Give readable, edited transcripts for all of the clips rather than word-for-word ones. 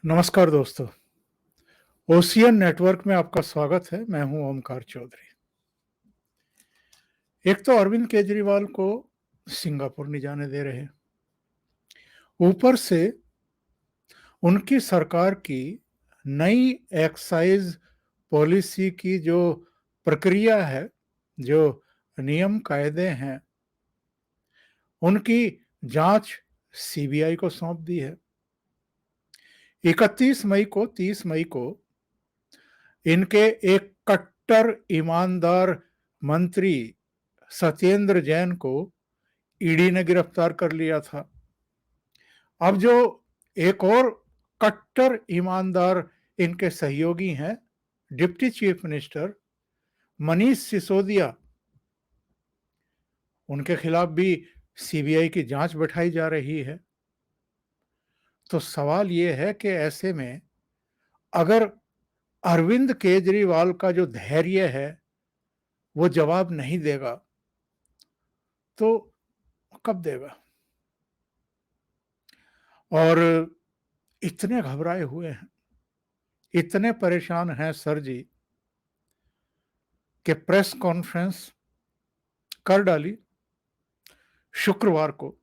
नमस्कार दोस्तों, ocean network में आपका स्वागत है। मैं हूं ओमकार चौधरी। एक तो अरविंद केजरीवाल को सिंगापुर नहीं जाने दे रहे, ऊपर से उनकी सरकार की नई एक्साइज पॉलिसी की जो प्रक्रिया है, जो नियम कायदे हैं, उनकी जांच सीबीआई को सौंप दी है। 31 मई को 30 मई को इनके एक कट्टर ईमानदार मंत्री सत्येंद्र जैन को ईडी ने गिरफ्तार कर लिया था। अब जो एक और कट्टर ईमानदार इनके सहयोगी हैं, deputy chief minister Manish Sisodia, उनके खिलाफ भी सीबीआई की जांच बैठाई जा रही है। तो सवाल यह है कि ऐसे में अगर अरविंद केजरीवाल का जो धैर्य है वो जवाब नहीं देगा तो कब देगा? और इतने घबराए हुए हैं, इतने परेशान हैं सर जी कि प्रेस कॉन्फ्रेंस कर डाली शुक्रवार को,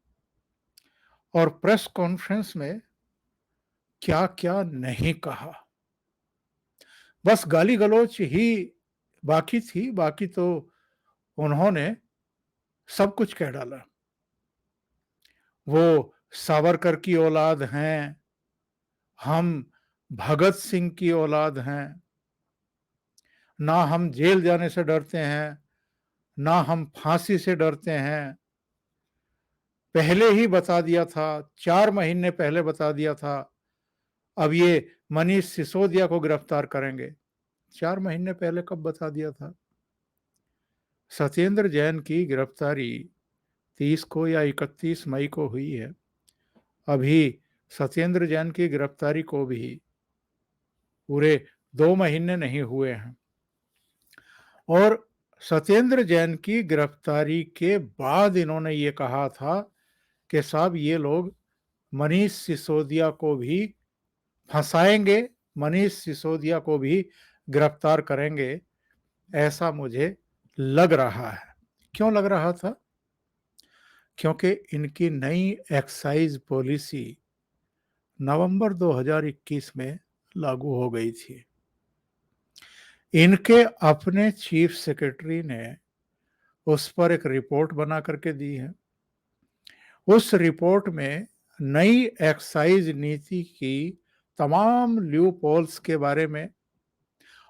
और प्रेस कॉन्फ्रेंस में क्या क्या नहीं कहा। बस गाली गलौच ही बाकी थी, बाकी तो उन्होंने सब कुछ कह डाला। वो सावरकर की औलाद हैं, हम भगत सिंह की औलाद हैं, ना हम जेल जाने से डरते हैं, ना हम फांसी से डरते हैं। पहले ही बता दिया था, 4 महीने पहले बता दिया था, अब ये मनीष सिसोदिया को गिरफ्तार करेंगे। 4 महीने पहले कब बता दिया था? सत्येंद्र जैन की गिरफ्तारी 30 को या 31 मई को हुई है। अभी सत्येंद्र जैन की गिरफ्तारी को भी पूरे 2 महीने नहीं हुए हैं, और सत्येंद्र जैन की गिरफ्तारी के बाद इन्होंने ये कहा था कि साहब ये लोग मनीष सिसोदिया को भी फंसाएंगे, मनीष सिसोदिया को भी गिरफ्तार करेंगे, ऐसा मुझे लग रहा है। क्यों लग रहा था? क्योंकि इनकी नई एक्साइज पॉलिसी नवंबर 2021 में लागू हो गई थी। इनके अपने चीफ सेक्रेटरी ने उस पर एक रिपोर्ट बना करके दी है। उस रिपोर्ट में नई एक्साइज नीति की तमाम ल्यूपहोल्स के बारे में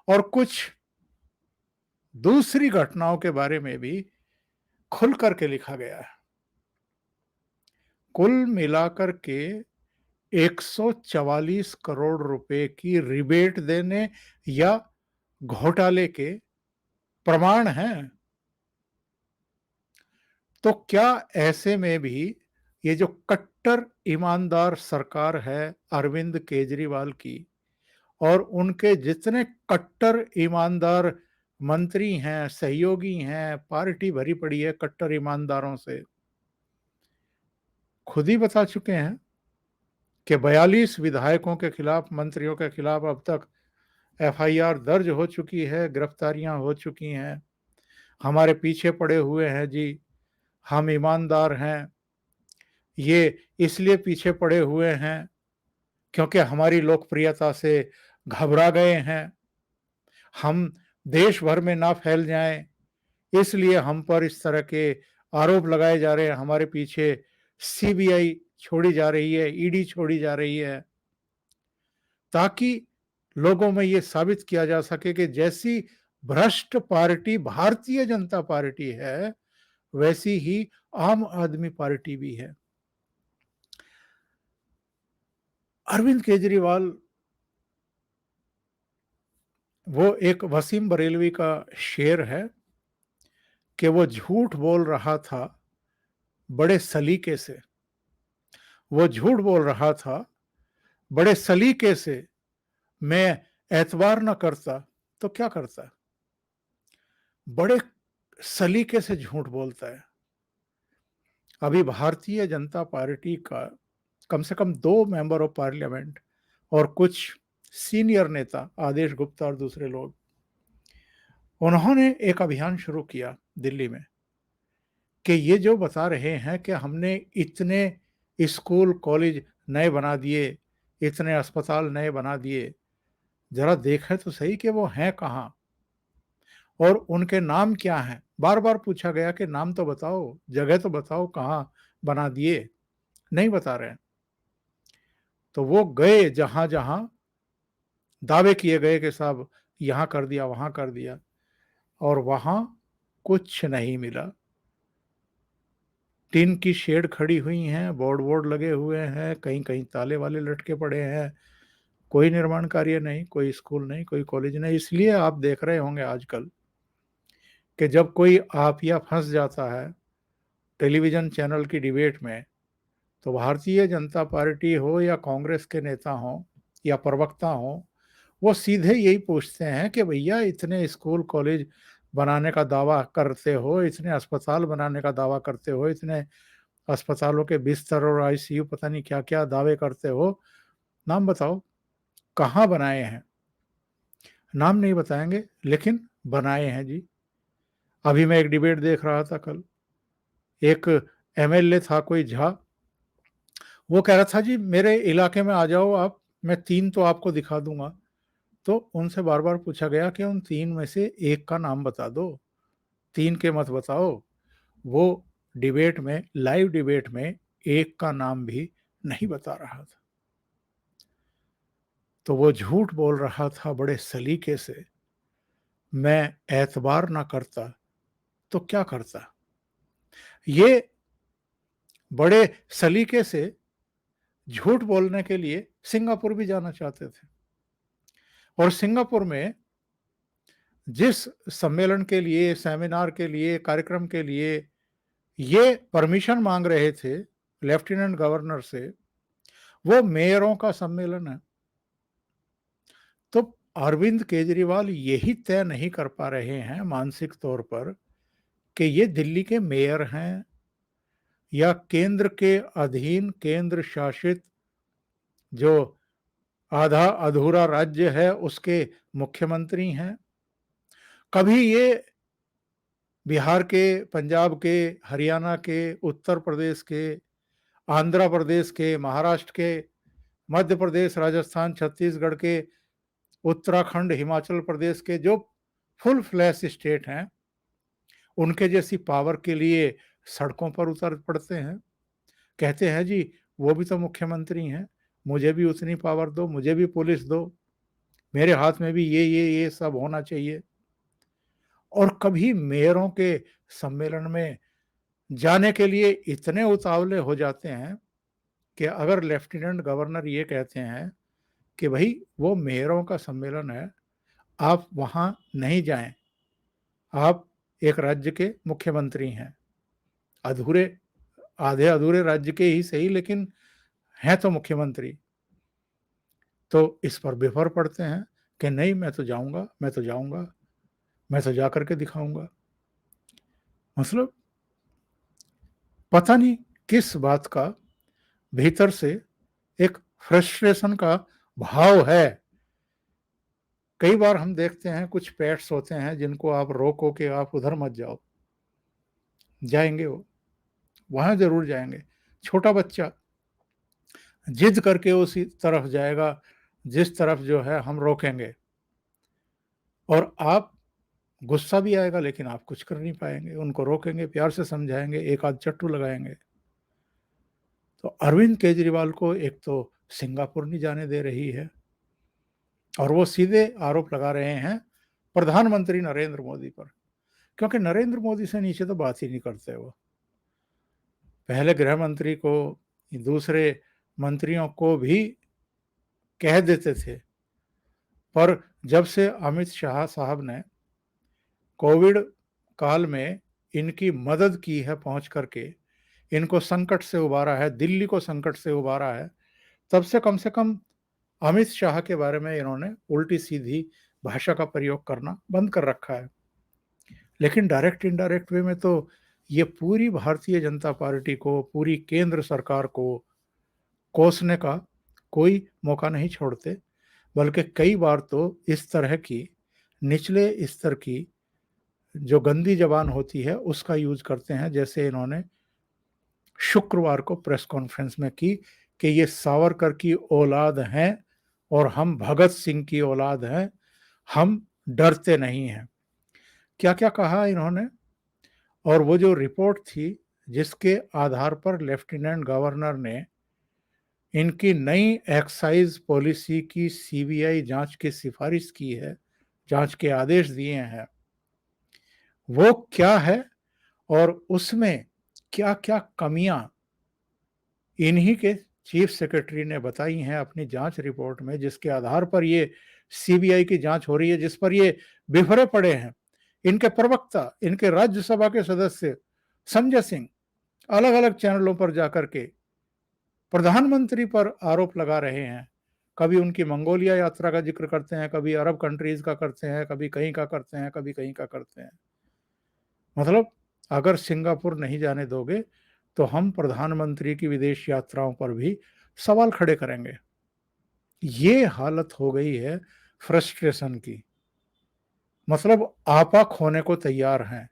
और कुछ दूसरी घटनाओं के बारे में भी खुल करके लिखा गया है। कुल मिलाकर के 144 करोड़ रुपए की रिबेट देने या घोटाले के प्रमाण हैं। तो क्या ऐसे में भी ये जो कट्टर ईमानदार सरकार है अरविंद केजरीवाल की, और उनके जितने कट्टर ईमानदार मंत्री हैं, सहयोगी हैं, पार्टी भरी पड़ी है कट्टर ईमानदारों से, खुद ही बता चुके हैं कि 42 विधायकों के खिलाफ, मंत्रियों के खिलाफ अब तक एफआईआर दर्ज हो चुकी है, गिरफ्तारियां हो चुकी हैं। हमारे पीछे पड़े हुए हैं जी, हम ईमानदार हैं। ये इसलिए पीछे पड़े हुए हैं क्योंकि हमारी लोकप्रियता से घबरा गए हैं, हम देश भर में ना फैल जाएं, इसलिए हम पर इस तरह के आरोप लगाए जा रहे हैं। हमारे पीछे सीबीआई छोड़ी जा रही है, ईडी छोड़ी जा रही है, ताकि लोगों में ये साबित किया जा सके कि जैसी भ्रष्ट पार्टी भारतीय जनता पार्टी है, वैसी ही आम आदमी पार्टी भी है। अरविंद केजरीवाल वो एक वसीम बरेलवी का शेर है कि वो झूठ बोल रहा था बड़े सलीके से, वो झूठ बोल रहा था बड़े सलीके से, मैं एतबार न करता तो क्या करता? बड़े सलीके से झूठ बोलता है। अभी भारतीय जनता पार्टी का कम से कम 2 मेंबर ऑफ पार्लियामेंट और कुछ सीनियर नेता आदेश गुप्ता और दूसरे लोग, उन्होंने एक अभियान शुरू किया दिल्ली में कि ये जो बता रहे हैं कि हमने इतने स्कूल कॉलेज नए बना दिए, इतने अस्पताल नए बना दिए, ज़रा देखें तो सही कि वो हैं कहाँ और उनके नाम क्या हैं? बार-बार पूछा गया कि नाम तो बताओ, जगह तो बताओ कहाँ बना दिए, नहीं बता रहे हैं। तो वो गए जहाँ-जहाँ दावे किए गए कि साहब यहाँ कर दिया, वहाँ कर दिया और वहाँ कुछ नहीं मिला। टीन की शेड खड़ी हुई हैं, बोर्ड-वोर्ड लगे हुए हैं, कहीं-कहीं ताले-वाले लटके पड़े हैं, कोई निर्माण कार्य नहीं, कोई स्कूल नहीं, कोई कॉलेज नहीं। इसलिए आप देख रहे होंगे आजकल कि जब कोई आफिया फँस जाता है टेलीविज़न चैनल की डिबेट में, तो भारतीय जनता पार्टी हो या कांग्रेस के नेता हों या प्रवक्ता हों, वो सीधे यही पूछते हैं कि भैया इतने स्कूल कॉलेज बनाने का दावा करते हो, इतने अस्पताल बनाने का दावा करते हो, इतने अस्पतालों के बिस्तर और आईसीयू पता नहीं क्या-क्या दावे करते हो, नाम बताओ, कहाँ बनाए हैं? नाम नहीं बताएँगे, लेकिन बनाए हैं जी। अभी मैं एक डिबेट देख रहा था कल, एक एमएलए था कोई झा, वो कह रहा था जी मेरे इलाके में आ जाओ आप, मैं 3 तो आपको दिखा दूँगा। तो उनसे बार-बार पूछा गया कि उन 3 में से 1 का नाम बता दो, 3 के मत बताओ। वो डिबेट में, लाइव डिबेट में 1 का नाम भी नहीं बता रहा था। तो वो झूठ बोल रहा था बड़े सलीके से, मैं एतबार ना करता तो क्या करता? ये बड़े सलीके से झूठ बोलने के लिए सिंगापुर भी जाना चाहते थे और सिंगापुर में जिस सम्मेलन के लिए, सेमिनार के लिए, कार्यक्रम के लिए ये परमिशन माँग रहे थे लेफ्टिनेंट गवर्नर से, वो मेयरों का सम्मेलन है। तो अरविंद केजरीवाल यही तय नहीं कर पा रहे हैं मानसिक तौर पर कि ये दिल्ली के मेयर हैं या केंद्र के अधीन केंद्र शासित जो आधा अधूरा राज्य है उसके मुख्यमंत्री हैं। कभी ये बिहार के, पंजाब के, हरियाणा के, उत्तर प्रदेश के, आंध्र प्रदेश के, महाराष्ट्र के, मध्य प्रदेश, राजस्थान, छत्तीसगढ़ के, उत्तराखंड, हिमाचल प्रदेश के जो फुल फ्लैश स्टेट हैं, उनके जैसी पावर के लिए सड़कों पर उतर पड़ते हैं। कहते हैं जी वो भी तो मुख्यमंत्री हैं, मुझे भी उतनी पावर दो, मुझे भी पुलिस दो, मेरे हाथ में भी ये सब होना चाहिए। और कभी मेयरों के सम्मेलन में जाने के लिए इतने उतावले हो जाते हैं कि अगर लेफ्टिनेंट गवर्नर ये कहते हैं कि भई वो मेयरों का सम्मेलन है, आप वहाँ नहीं जाएँ, आप एक राज्य के मुख्यमंत्री हैं। अधूरे आधे-अधूरे राज्य के ही सही लेकिन हैं तो मुख्यमंत्री। तो इस पर बिफर पड़ते हैं कि नहीं मैं तो जाऊँगा, मैं तो जाऊँगा, मैं तो जाकर के दिखाऊँगा। मतलब पता नहीं किस बात का भीतर से एक फ्रस्ट्रेशन का भाव है। कई बार हम देखते हैं कुछ पेट्स होते हैं जिनको आप रोको कि आप उधर मत जाओ, जाएँगे वो, वहाँ ज़रूर जाएँगे। छोटा बच्चा जिद करके उसी तरफ जाएगा जिस तरफ जो है हम रोकेंगे और आप गुस्सा भी आएगा लेकिन आप कुछ कर नहीं पाएँगे। उनको रोकेंगे, प्यार से समझाएँगे, एक आध चट्टू लगाएँगे। तो अरविंद केजरीवाल को एक तो सिंगापुर नहीं जाने दे रही है और वो सीधे आरोप लगा रहे हैं प्रधानमंत्री नरेंद्र मोदी पर, क्योंकि नरेंद्र मोदी से नीचे तो बात ही नहीं करते वो। पहले गृह मंत्री को, दूसरे मंत्रियों को भी कह देते थे, पर जब से अमित शाह साहब ने कोविड काल में इनकी मदद की है पहुँच करके, इनको संकट से उबारा है, दिल्ली को संकट से उबारा है, तब से कम अमित शाह के बारे में इन्होंने उल्टी-सीधी भाषा का प्रयोग करना बंद कर रखा है। लेकिन डायरेक्ट इनडायरेक्ट वे में तो ये पूरी भारतीय जनता पार्टी को, पूरी केंद्र सरकार को कोसने का कोई मौका नहीं छोड़ते, बल्कि कई बार तो इस तरह की निचले स्तर की जो गंदी ज़बान होती है उसका यूज़ करते हैं, जैसे इन्होंने शुक्रवार को प्रेस कॉन्फ्रेंस में की कि ये सावरकर की औलाद हैं और हम भगत सिंह की औलाद हैं, हम डरते नहीं हैं। क्या-क्या कहा इन्होंने? और वो जो रिपोर्ट थी जिसके आधार पर लेफ्टिनेंट गवर्नर ने इनकी नई एक्साइज़ पॉलिसी की सीबीआई जाँच की सिफ़ारिश की है, जाँच के आदेश दिए हैं, वो क्या है और उसमें क्या-क्या कमियाँ इन्हीं के चीफ सेक्रेटरी ने बताई हैं अपनी जाँच रिपोर्ट में, जिसके आधार पर ये सीबीआई की जाँच हो रही है, जिस पर ये बिफरे पड़े हैं। इनके प्रवक्ता, इनके राज्यसभा के सदस्य संजय सिंह अलग-अलग चैनलों पर जाकर के प्रधानमंत्री पर आरोप लगा रहे हैं। कभी उनकी मंगोलिया यात्रा का ज़िक्र करते हैं, कभी अरब कंट्रीज़ का करते हैं, कभी कहीं का करते हैं, कभी कहीं का करते हैं। मतलब अगर सिंगापुर नहीं जाने दोगे, तो हम प्रधानमंत्री की विदेश यात्राओं पर भी सवाल खड़े करेंगे। ये हालत हो गई है फ्रस्ट्रेशन की। मतलब आपा खोने को तैयार हैं।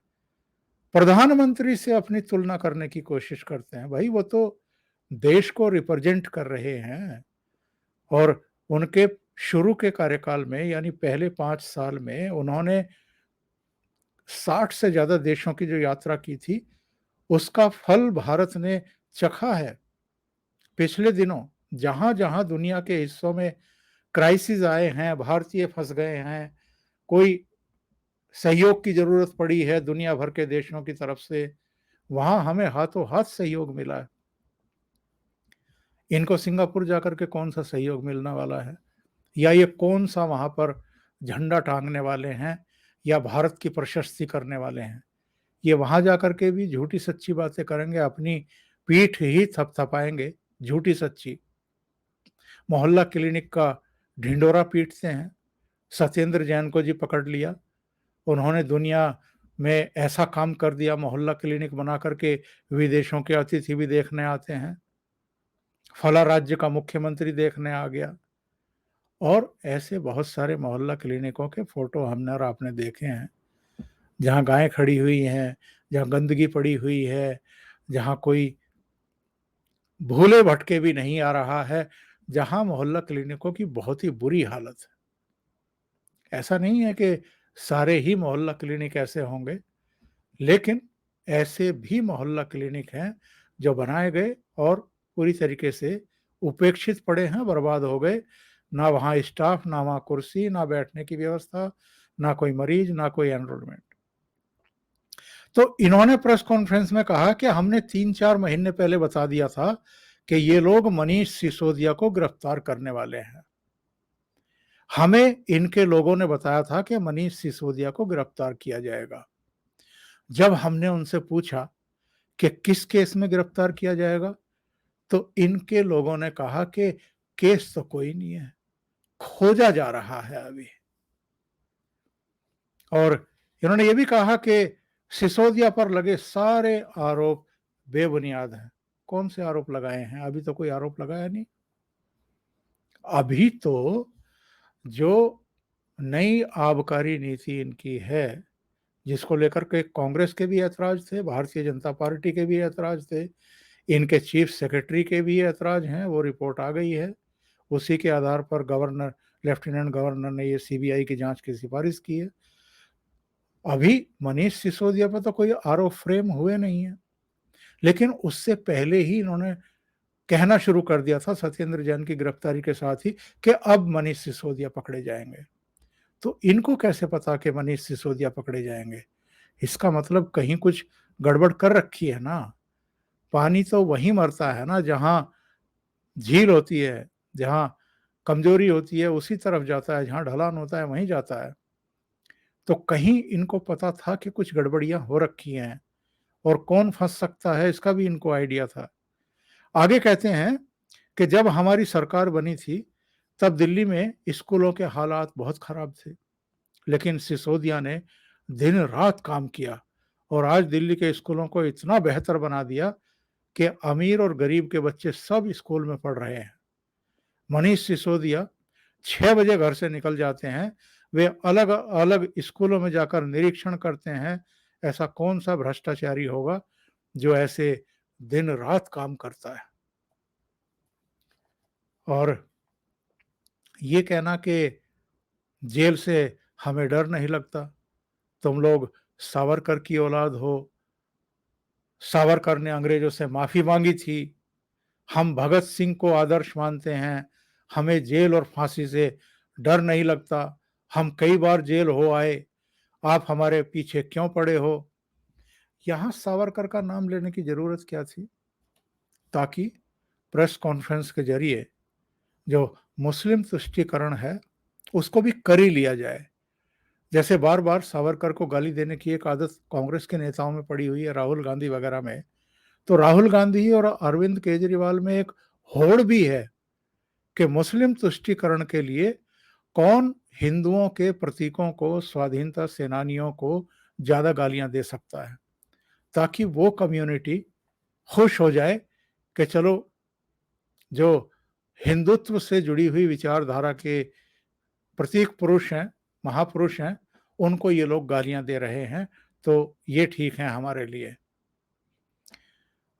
प्रधानमंत्री से अपनी तुलना करने की कोशिश करते हैं। भाई वो तो देश को रिप्रेजेंट कर रहे हैं और उनके शुरू के कार्यकाल में यानी पहले 5 साल में उन्होंने 60 से ज़्यादा देशों की जो यात्रा की थी, उसका फल भारत ने चखा है। पिछले दिनों जहाँ-जहाँ दुनिया के हिस्सों में क्राइसिस आए हैं, भारतीय फँस गए हैं, कोई सहयोग की ज़रूरत पड़ी है दुनिया भर के देशों की तरफ से, वहाँ हमें हाथों-हाथ सहयोग मिला है। इनको सिंगापुर जाकर के कौन-सा सहयोग मिलने वाला है? या ये कौन-सा वहाँ पर झंडा टाँगने वाले हैं या भारत की प्रशस्ति करने वाले हैं? ये वहाँ जाकर के भी झूठी-सच्ची बातें करेंगे, अपनी पीठ ही थपथपाएँगे, झूठी-सच्ची। मोहल्ला क्लिनिक का ढिंढोरा पीटते हैं। सत्येंद्र जैन को जी पकड़ लिया। उन्होंने दुनिया में ऐसा काम कर दिया, मोहल्ला क्लिनिक बना कर के विदेशों के अतिथि भी देखने आते हैं। फला राज्य का मुख्यमंत्री देखने आ गया और ऐसे बहुत सारे मोहल्ला क्लिनिकों के फ़ोटो हमने और आपने देखे हैं, जहाँ गायें खड़ी हुई हैं, जहाँ गंदगी पड़ी हुई है, जहाँ कोई भूले-भटके भी नहीं आ रहा है, जहाँ मोहल्ला क्लिनिकों की बहुत ही बुरी हालत है। ऐसा नहीं है कि सारे ही मोहल्ला क्लिनिक ऐसे होंगे, लेकिन ऐसे भी मोहल्ला क्लिनिक हैं, जो बनाए गए और पूरी तरीके से उपेक्षित पड़े हैं, बर्बाद हो गए। ना वहाँ स्टाफ, ना वहाँ कुर्सी, ना बैठने की व्यवस्था, ना कोई मरीज, ना कोई एनरोलमेंट। तो इन्होंने प्रेस कॉन्फ्रेंस में कहा कि हमने 3-4 महीने पहले बता दिया था कि ये लोग मनीष सिसोदिया को गिरफ्तार करने वाले हैं। हमें इनके लोगों ने बताया था कि मनीष सिसोदिया को गिरफ्तार किया जाएगा। जब हमने उनसे पूछा कि किस केस में गिरफ्तार किया जाएगा, तो इनके लोगों ने कहा कि केस तो कोई नहीं है, खोजा जा रहा है अभी। और इन्होंने ये भी कहा कि सिसोदिया पर लगे सारे आरोप बेबुनियाद हैं। कौन से आरोप लगाए हैं? अभी तो कोई आरोप लगाया नहीं। अभी तो जो नई आबकारी नीति इनकी है, जिसको लेकर के कांग्रेस के भी ऐतराज़ थे, भारतीय जनता पार्टी के भी ऐतराज़ थे, इनके चीफ सेक्रेटरी के भी ऐतराज़ हैं, वो रिपोर्ट आ गई है। उसी के आधार पर गवर्नर लेफ्टिनेंट गवर्नर ने ये सीबीआई की जाँच की सिफ़ारिश की है। अभी मनीष सिसोदिया पर तो कोई आरोप फ्रेम हुए नहीं हैं, लेकिन उससे पहले ही इन्होंने कहना शुरू कर दिया था सत्येंद्र जैन की गिरफ्तारी के साथ ही कि अब मनीष सिसोदिया पकड़े जाएँगे। तो इनको कैसे पता कि मनीष सिसोदिया पकड़े जाएँगे? इसका मतलब कहीं कुछ गड़बड़ कर रखी है ना। पानी तो वहीं मरता है ना जहाँ झील होती है, जहाँ कमज़ोरी होती है उसी तरफ जाता है, जहाँ ढलान होता है वहीं जाता है। तो कहीं इनको पता था कि कुछ गड़बड़ियाँ हो रखी हैं और कौन फँस सकता है इसका भी इनको आइडिया था। आगे कहते हैं कि जब हमारी सरकार बनी थी, तब दिल्ली में स्कूलों के हालात बहुत खराब थे। लेकिन सिसोदिया ने दिन-रात काम किया और आज दिल्ली के स्कूलों को इतना बेहतर बना दिया कि अमीर और गरीब के बच्चे सब स्कूल में पढ़ रहे हैं। मनीष सिसोदिया 6 बजे घर से निकल जाते हैं, वे अलग अलग स्कूलों में जाकर निरीक्षण करते हैं। ऐसा कौन सा भ्रष्टाचारी होगा जो ऐसे दिन रात काम करता है। और ये कहना कि जेल से हमें डर नहीं लगता, तुम लोग सावरकर की औलाद हो, सावरकर ने अंग्रेजों से माफी मांगी थी, हम भगत सिंह को आदर्श मानते हैं, हमें जेल और फांसी से डर नहीं लगता, हम कई बार जेल हो आए, आप हमारे पीछे क्यों पड़े हो। यहां सावरकर का नाम लेने की जरूरत क्या थी, ताकि प्रेस कॉन्फ्रेंस के जरिए जो मुस्लिम तुष्टीकरण है उसको भी कर ही लिया जाए। जैसे बार बार सावरकर को गाली देने की एक आदत कांग्रेस के नेताओं में पड़ी हुई है, राहुल गांधी वगैरह में, तो राहुल गांधी और अरविंद केजरीवाल में एक होड़ भी है कि मुस्लिम तुष्टीकरण के लिए कौन हिंदुओं के प्रतीकों को, स्वाधीनता सेनानियों को ज्यादा गालियां दे सकता है, ताकि वो कम्युनिटी खुश हो जाए कि चलो जो हिंदुत्व से जुड़ी हुई विचारधारा के प्रतीक पुरुष हैं, महापुरुष हैं, उनको ये लोग गालियां दे रहे हैं, तो ये ठीक है हमारे लिए।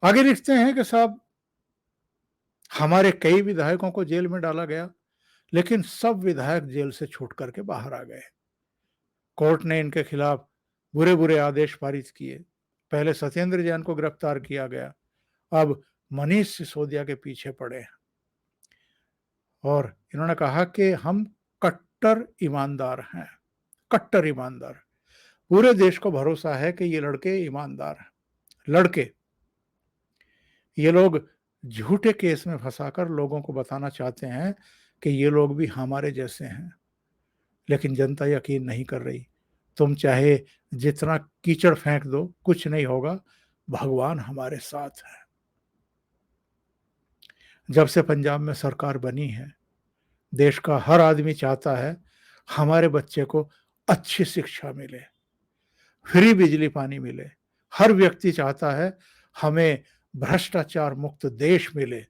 आगे लिखते हैं कि साहब हमारे कई विधायकों को जेल में डाला गया, लेकिन सब विधायक जेल से छूट करके बाहर आ गए। कोर्ट ने इनके खिलाफ बुरे बुरे आदेश पारित किए। पहले सत्येंद्र जैन को गिरफ्तार किया गया, अब मनीष सिसोदिया के पीछे पड़े हैं। और इन्होंने कहा कि हम कट्टर ईमानदार हैं, कट्टर ईमानदार। पूरे देश को भरोसा है कि ये लड़के ईमानदार हैं। लड़के, ये लोग झूठे केस में फंसाकर लोगों को बताना चाहते हैं कि ये लोग भी हमारे जैसे हैं, लेकिन जनता यकीन नहीं कर रही। तुम चाहे जितना कीचड़ फेंक दो, कुछ नहीं होगा, भगवान हमारे साथ है। जब से पंजाब में सरकार बनी है, देश का हर आदमी चाहता है हमारे बच्चे को अच्छी शिक्षा मिले, फ्री बिजली पानी मिले। हर व्यक्ति चाहता है हमें भ्रष्टाचार मुक्त देश मिले।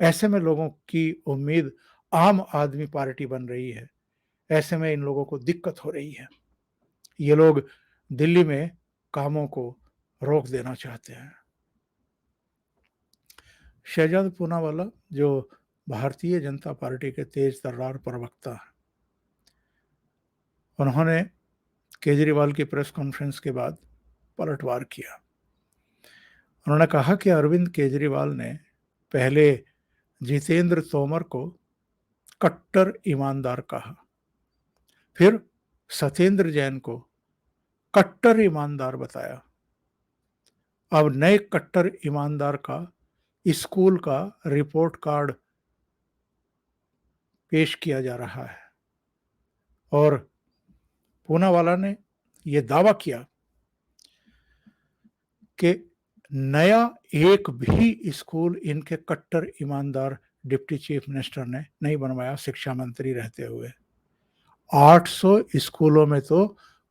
ऐसे में लोगों की उम्मीद आम आदमी पार्टी बन रही है। ऐसे में इन लोगों को दिक्कत हो रही है। ये लोग दिल्ली में कामों को रोक देना चाहते हैं। शहजाद पूनावाला, जो भारतीय जनता पार्टी के तेज तर्रार प्रवक्ता हैं, उन्होंने केजरीवाल की प्रेस कॉन्फ्रेंस के बाद पलटवार किया। उन्होंने कहा कि अरविंद केजरीवाल ने पहले जितेंद्र तोमर को कट्टर ईमानदार कहा, फिर सत्येंद्र जैन को कट्टर ईमानदार बताया। अब नए कट्टर ईमानदार का स्कूल का रिपोर्ट कार्ड पेश किया जा रहा है और पूनावाला ने यह दावा किया कि नया एक भी स्कूल इनके कट्टर ईमानदार डिप्टी चीफ मिनिस्टर ने नहीं बनवाया शिक्षा मंत्री रहते हुए। 800 स्कूलों में तो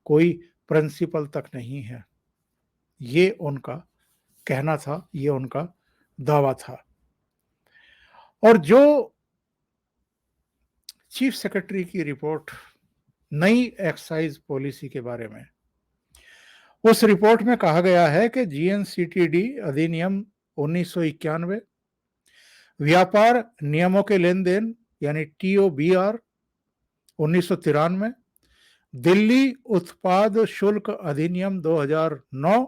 कोई प्रिंसिपल तक नहीं है। ये उनका कहना था, ये उनका दावा था। और जो चीफ सेक्रेटरी की रिपोर्ट नई एक्साइज पॉलिसी के बारे में, उस रिपोर्ट में कहा गया है कि जीएनसीटीडी अधिनियम 1991, व्यापार नियमों के लेन देन यानी टीओबीआर 1993, दिल्ली उत्पाद शुल्क अधिनियम 2009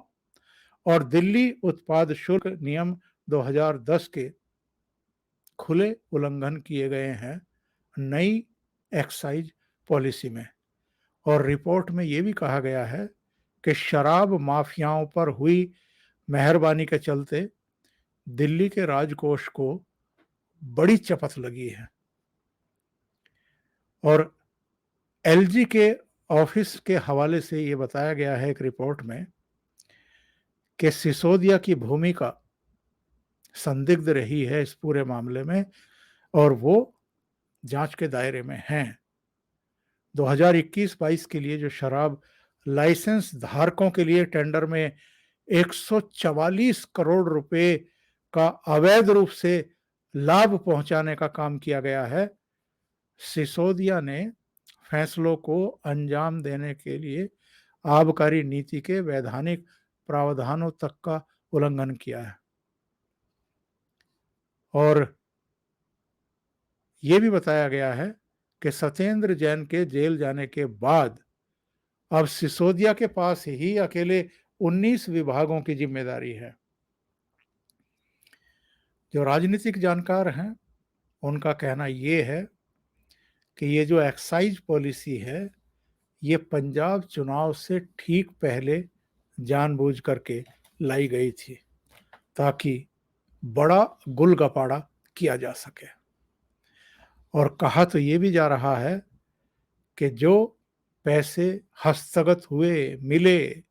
और दिल्ली उत्पाद शुल्क नियम 2010 के खुले उल्लंघन किए गए हैं नई एक्साइज पॉलिसी में। और रिपोर्ट में यह भी कहा गया है कि शराब माफियाओं पर हुई मेहरबानी के चलते दिल्ली के राजकोष को बड़ी चपत लगी है। और एलजी के ऑफिस के हवाले से यह बताया गया है एक रिपोर्ट में कि सिसोदिया की भूमिका संदिग्ध रही है इस पूरे मामले में और वो जांच के दायरे में हैं। 2021-22 के लिए जो शराब लाइसेंस धारकों के लिए टेंडर में 144 करोड़ रुपए का अवैध रूप से लाभ पहुंचाने का काम किया गया है। सिसोदिया ने फैसलों को अंजाम देने के लिए आबकारी नीति के वैधानिक प्रावधानों तक का उल्लंघन किया है। और ये भी बताया गया है कि सत्येंद्र जैन के जेल जाने के बाद अब सिसोदिया के पास ही अकेले 19 विभागों की जिम्मेदारी है। जो राजनीतिक जानकार हैं, उनका कहना ये है कि ये जो एक्साइज पॉलिसी है, ये पंजाब चुनाव से ठीक पहले जानबूझ करके लाई गई थी, ताकि बड़ा गुलगपाड़ा किया जा सके। और कहा तो ये भी जा रहा है कि जो पैसे हस्तगत हुए, मिले,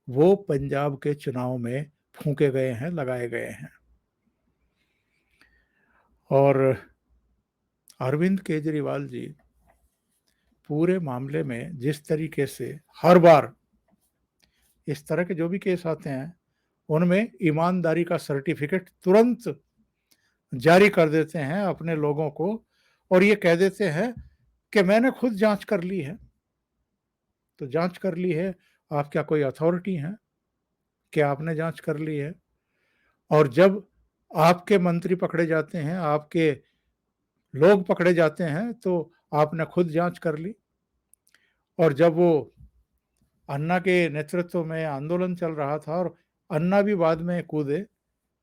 वो पंजाब के चुनाव में फूंके गए हैं, लगाए गए हैं। और अरविंद केजरीवाल जी पूरे मामले में जिस तरीके से हर बार इस तरह के जो भी केस आते हैं, उनमें ईमानदारी का सर्टिफिकेट तुरंत जारी कर देते हैं अपने लोगों को, और ये कह देते हैं कि मैंने खुद जांच कर ली है। तो जांच कर ली है, आप क्या कोई अथॉरिटी हैं? क्या आपने जांच कर ली है? और जब आपके मंत्री पकड़े जाते हैं, आपके लोग पकड़े जाते हैं, तो आपने खुद जांच कर ली। और जब वो अन्ना के नेतृत्व में आंदोलन चल रहा था और अन्ना भी बाद में कूदे,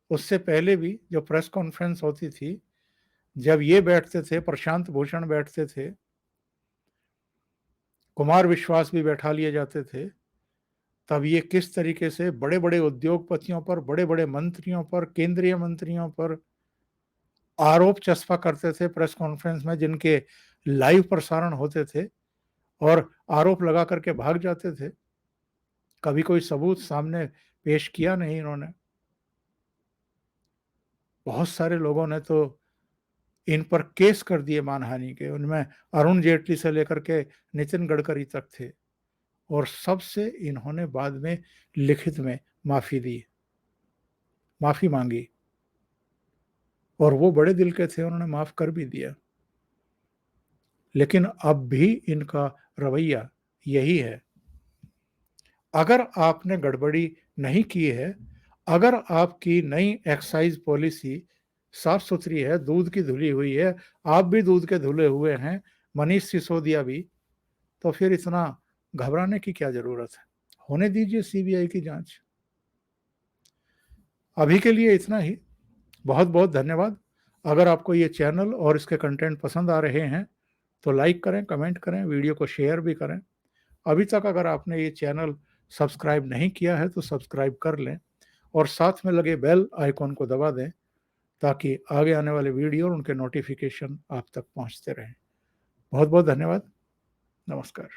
उससे पहले भी जो प्रेस कॉन्फ्रेंस होती थी, जब ये बैठते थे, प्रशांत भूषण बैठते थे, कुमार विश्वास भी बैठा लिए जाते थे, तब ये किस तरीके से बड़े-बड़े उद्योगपतियों पर, बड़े-बड़े मंत्रियों पर, केंद्रीय मंत्रियों पर आरोप चस्पा करते थे प्रेस कॉन्फ्रेंस में, जिनके लाइव प्रसारण होते थे, और आरोप लगा करके भाग जाते थे। कभी कोई सबूत सामने पेश किया नहीं इन्होंने। बहुत सारे लोगों ने तो इन पर केस कर दिए मानहानि के, उनमें अरुण जेटली से लेकर के नितिन गडकरी तक थे, और सबसे इन्होंने बाद में लिखित में माफी दी, माफी मांगी, और वो बड़े दिल के थे, उन्होंने माफ कर भी दिया। लेकिन अब भी इनका रवैया यही है। अगर आपने गड़बड़ी नहीं की है, अगर आपकी नई एक्साइज पॉलिसी साफ सुथरी है, दूध की धुली हुई है, आप भी दूध के धुले हुए हैं, मनीष सिसोदिया भी, तो फिर इतना घबराने की क्या जरूरत है? होने दीजिए सीबीआई की जांच। अभी के लिए इतना ही। बहुत बहुत धन्यवाद। अगर आपको ये चैनल और इसके कंटेंट पसंद आ रहे हैं तो लाइक करें, कमेंट करें, वीडियो को शेयर भी करें। अभी तक अगर आपने ये चैनल सब्सक्राइब नहीं किया है तो सब्सक्राइब कर लें, और साथ में लगे बेल आइकॉन को दबा दें, ताकि आगे आने वाले वीडियो और उनके नोटिफिकेशन आप तक पहुंचते रहें। बहुत बहुत धन्यवाद। नमस्कार।